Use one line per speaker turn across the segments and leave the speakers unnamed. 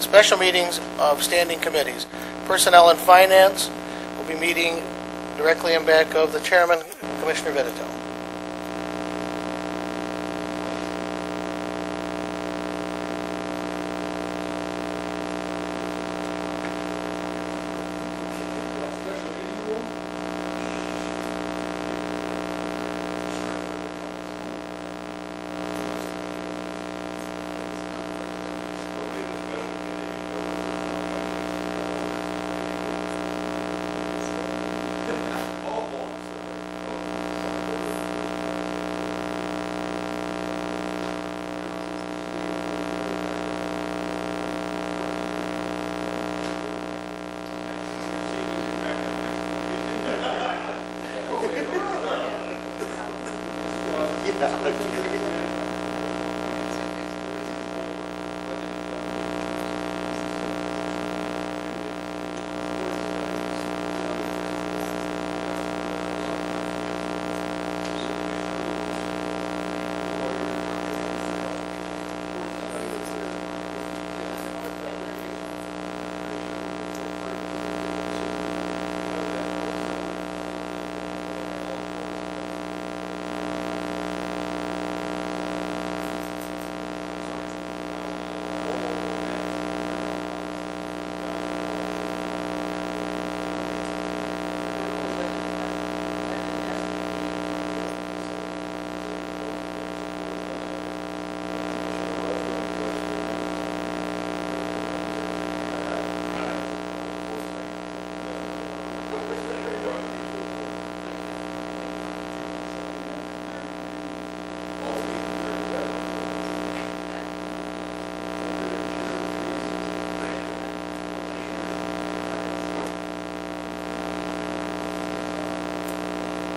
special meetings of standing committees. Personnel and Finance will be meeting directly in back of the chairman, Commissioner Vitito.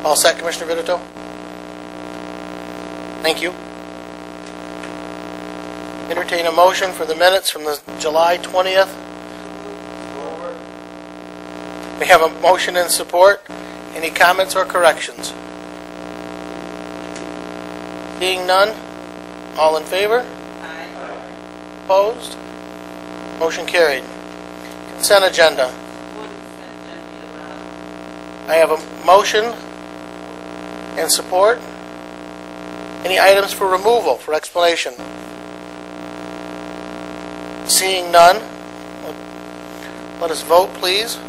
All set, Commissioner Vitito? Thank you. Entertain a motion for the minutes from the July 20th. We have a motion and support. Any comments or corrections? Seeing none, all in favor? Aye. Opposed? Motion carried. Consent agenda. I have a motion and support. Any items for removal, for explanation? Seeing none, let us vote, please.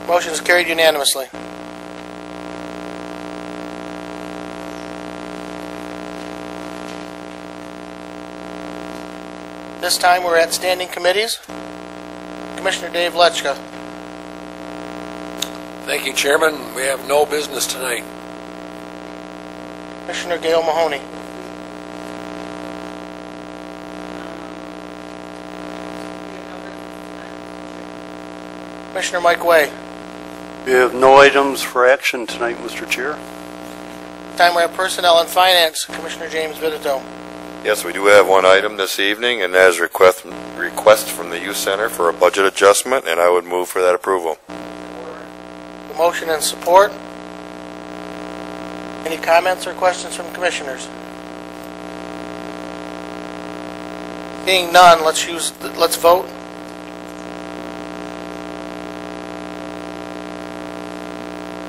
Motion is carried unanimously. This time we're at standing committees. Commissioner Dave Lechka.
Thank you, Chairman. We have no business tonight.
Commissioner Gail Mahoney. Commissioner Mike Way.
We have no items for action tonight, Mr. Chair.
This time we're at Personnel and Finance. Commissioner James Vitito.
Yes, we do have one item this evening, and that is a request from the Youth Center for a budget adjustment, and I would move for that approval.
The motion and support. Any comments or questions from commissioners? Being none, let's vote.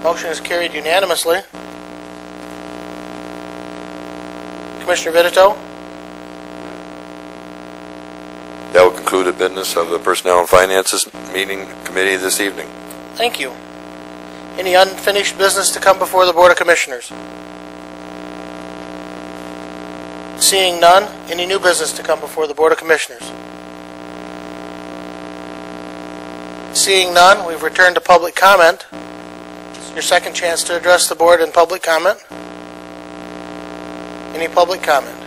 Motion is carried unanimously. Commissioner Vitito.
That will conclude the business of the Personnel and Finances meeting committee this evening.
Thank you. Any unfinished business to come before the Board of Commissioners? Seeing none, any new business to come before the Board of Commissioners? Seeing none, we've returned to public comment. This is your second chance to address the Board in public comment. Any public comment?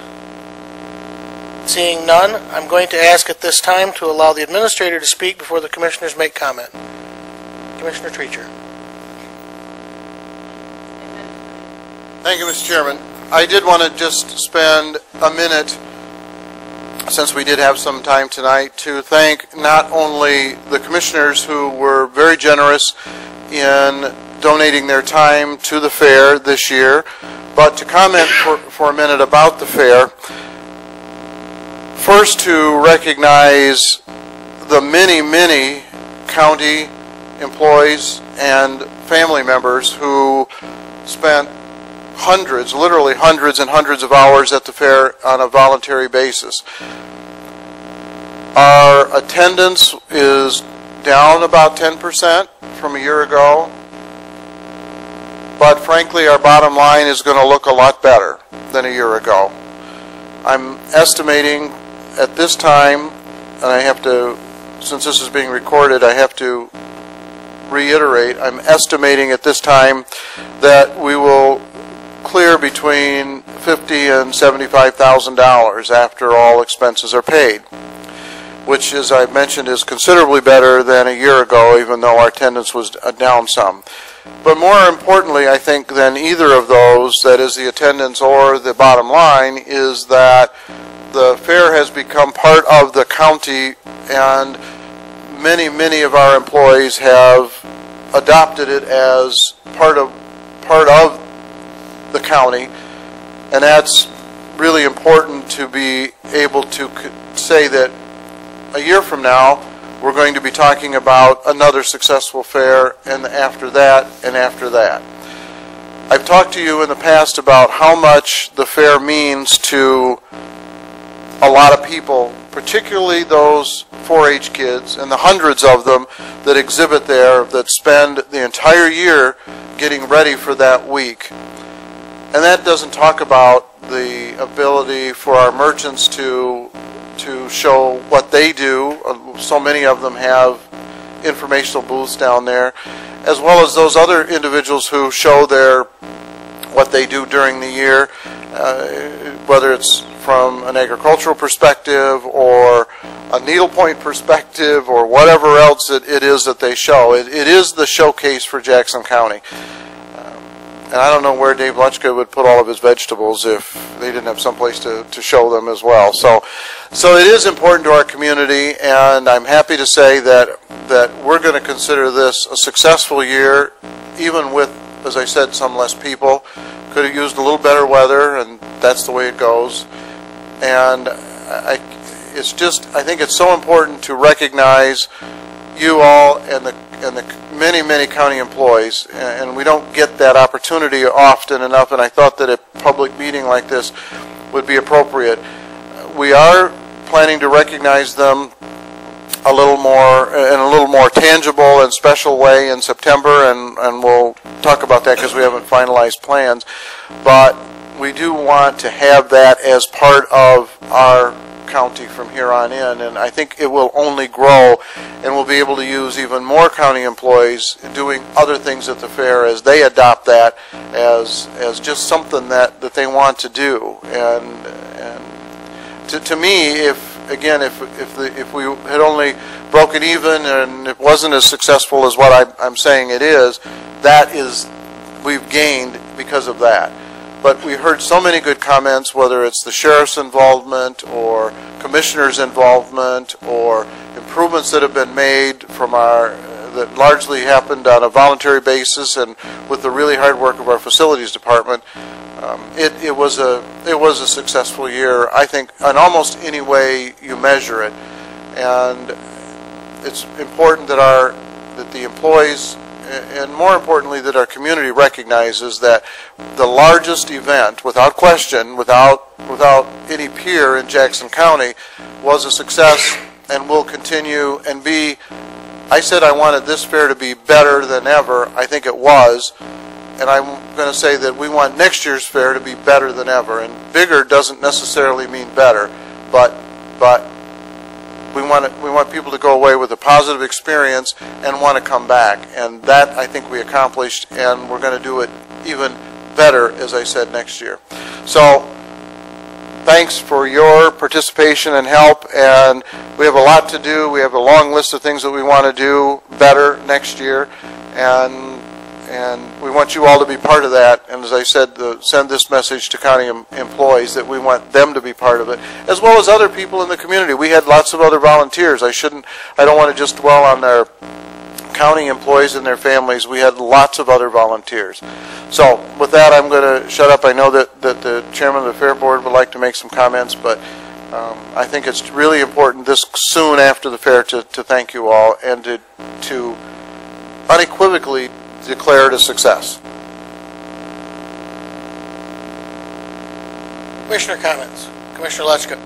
Seeing none, I'm going to ask at this time to allow the Administrator to speak before the Commissioners make comment. Commissioner Treacher.
Thank you, Mr. Chairman. I did want to just spend a minute since we did have some time tonight, to thank not only the commissioners who were very generous in donating their time to the fair this year, but to comment for a minute about the fair. First, to recognize the many county employees and family members who spent hundreds, literally hundreds and hundreds of hours at the fair on a voluntary basis. Our attendance is down about 10% from a year ago, but frankly our bottom line is going to look a lot better than a year ago. I'm estimating at this time, and I have to, since this is being recorded, I have to reiterate, I'm estimating at this time that we will clear between $50,000 and $75,000 after all expenses are paid, which, as I mentioned, is considerably better than a year ago, even though our attendance was down some. But more importantly, I think, than either of those, that is the attendance or the bottom line, is that the fair has become part of the county, and many of our employees have adopted it as part of the county, and that's really important to be able to say that a year from now we're going to be talking about another successful fair, and after that, and after that. I've talked to you in the past about how much the fair means to a lot of people, particularly those 4-H kids and the hundreds of them that exhibit there, that spend the entire year getting ready for that week. And that doesn't talk about the ability for our merchants to show what they do. So many of them have informational booths down there, as well as those other individuals who show what they do during the year, whether it's from an agricultural perspective or a needlepoint perspective or whatever else it is that they show. It is the showcase for Jackson County. And I don't know where Dave Lunchka would put all of his vegetables if they didn't have some place to show them as well. So it is important to our community, and I'm happy to say that we're going to consider this a successful year, even with, as I said, some less people. Could have used a little better weather, and that's the way it goes. And I think it's so important to recognize you all and the many county employees, and we don't get that opportunity often enough, and I thought that a public meeting like this would be appropriate. We are planning to recognize them a little more, in a little more tangible and special way in September, and we'll talk about that because we haven't finalized plans. But we do want to have that as part of our county from here on in, and I think it will only grow, and we'll be able to use even more county employees doing other things at the fair as they adopt that as just something that they want to do. And to me, if we had only broken even and it wasn't as successful as what I'm saying it is, we've gained because of that. But we heard so many good comments, whether it's the sheriff's involvement or commissioner's involvement or improvements that have been made from that largely happened on a voluntary basis and with the really hard work of our facilities department. It was a successful year, I think, in almost any way you measure it. And it's important that the employees, and more importantly that our community recognizes that the largest event, without question, without any peer in Jackson County, was a success and will continue and be. I said I wanted this fair to be better than ever. I think it was, and I'm going to say that we want next year's fair to be better than ever. And bigger doesn't necessarily mean better, but we want people to go away with a positive experience and want to come back, and that I think we accomplished, and we're going to do it even better, as I said, next year. So thanks for your participation and help, and we have a lot to do. We have a long list of things that we want to do better next year, and and we want you all to be part of that. And as I said, send this message to county employees that we want them to be part of it, as well as other people in the community. We had lots of other volunteers. I don't want to just dwell on their county employees and their families. We had lots of other volunteers. So with that, I'm going to shut up. I know that the chairman of the Fair Board would like to make some comments, but I think it's really important this soon after the fair to thank you all and to unequivocally declare it a success.
Commissioner comments. Commissioner Lechka.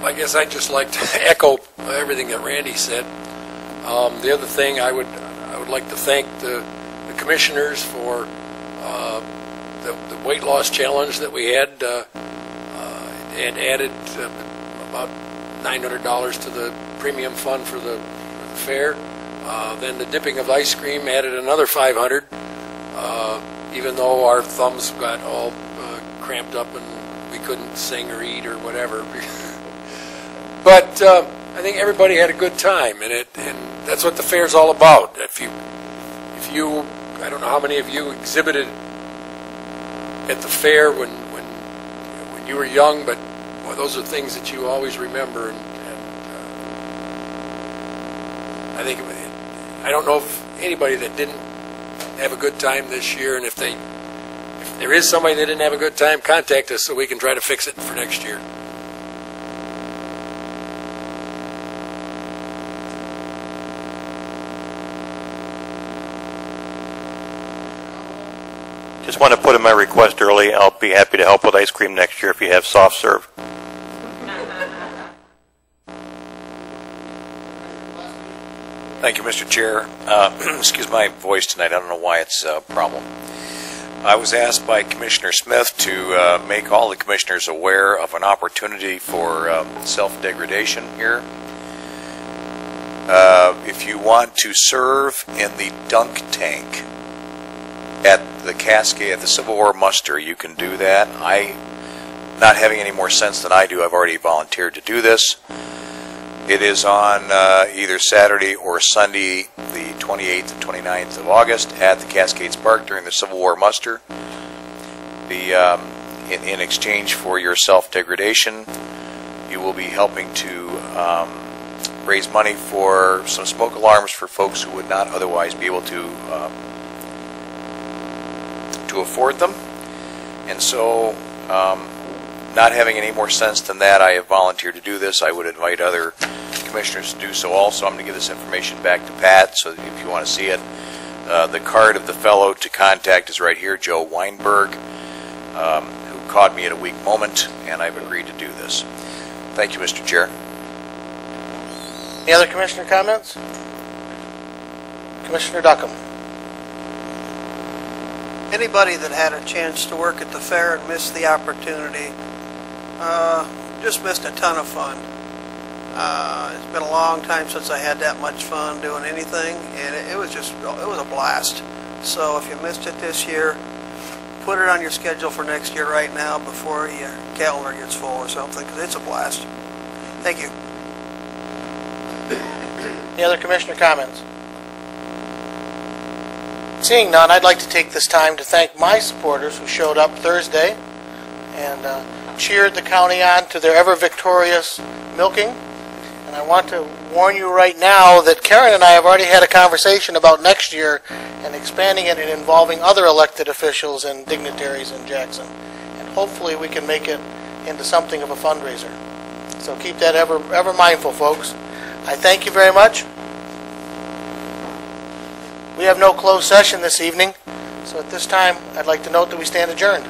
I guess I'd just like to echo everything that Randy said. The other thing, I would like to thank the commissioners for the weight loss challenge that we had, and added about $900 to the premium fund for the fair. Then the dipping of ice cream added another $500, even though our thumbs got all cramped up and we couldn't sing or eat or whatever. But I think everybody had a good time, and that's what the fair's all about. If you, I don't know how many of you exhibited at the fair when you were young, but well, those are things that you always remember. And I think I don't know if anybody that didn't have a good time this year, and if there is somebody that didn't have a good time, contact us so we can try to fix it for next year.
Just want to put in my request early. I'll be happy to help with ice cream next year if you have soft serve.
Thank you, Mr. Chair. Excuse my voice tonight. I don't know why it's a problem. I was asked by Commissioner Smith to make all the commissioners aware of an opportunity for self-degradation here. If you want to serve in the dunk tank at the Cascade, at the Civil War muster, you can do that. Not having any more sense than I do, I've already volunteered to do this. It is on either Saturday or Sunday, the 28th and 29th of August at the Cascades Park during the Civil War muster. In exchange for your self-degradation, you will be helping to raise money for some smoke alarms for folks who would not otherwise be able to afford them. And so, not having any more sense than that, I have volunteered to do this. I would invite other commissioners to do so also. I'm going to give this information back to Pat, so if you want to see it. The card of the fellow to contact is right here, Joe Weinberg, who caught me at a weak moment, and I've agreed to do this. Thank you, Mr. Chair.
Any other commissioner comments? Commissioner Duckham.
Anybody that had a chance to work at the fair and missed the opportunity just missed a ton of fun. It's been a long time since I had that much fun doing anything, and it was a blast. So if you missed it this year, put it on your schedule for next year right now before your calendar gets full or something, because it's a blast. Thank you.
Any other commissioner comments? Seeing none, I'd like to take this time to thank my supporters who showed up Thursday and cheered the county on to their ever-victorious milking. And I want to warn you right now that Karen and I have already had a conversation about next year and expanding it and involving other elected officials and dignitaries in Jackson. And hopefully we can make it into something of a fundraiser. So keep that ever mindful, folks. I thank you very much. We have no closed session this evening, so at this time, I'd like to note that we stand adjourned.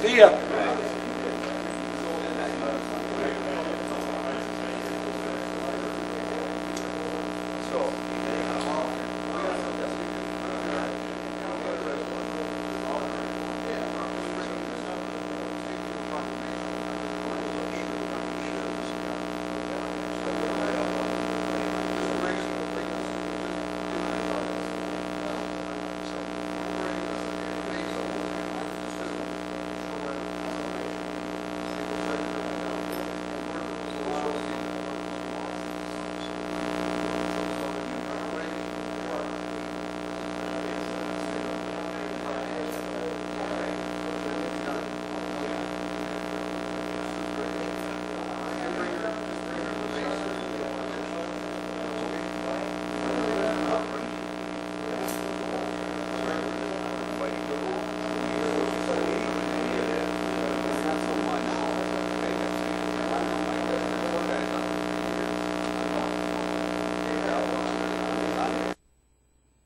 See ya.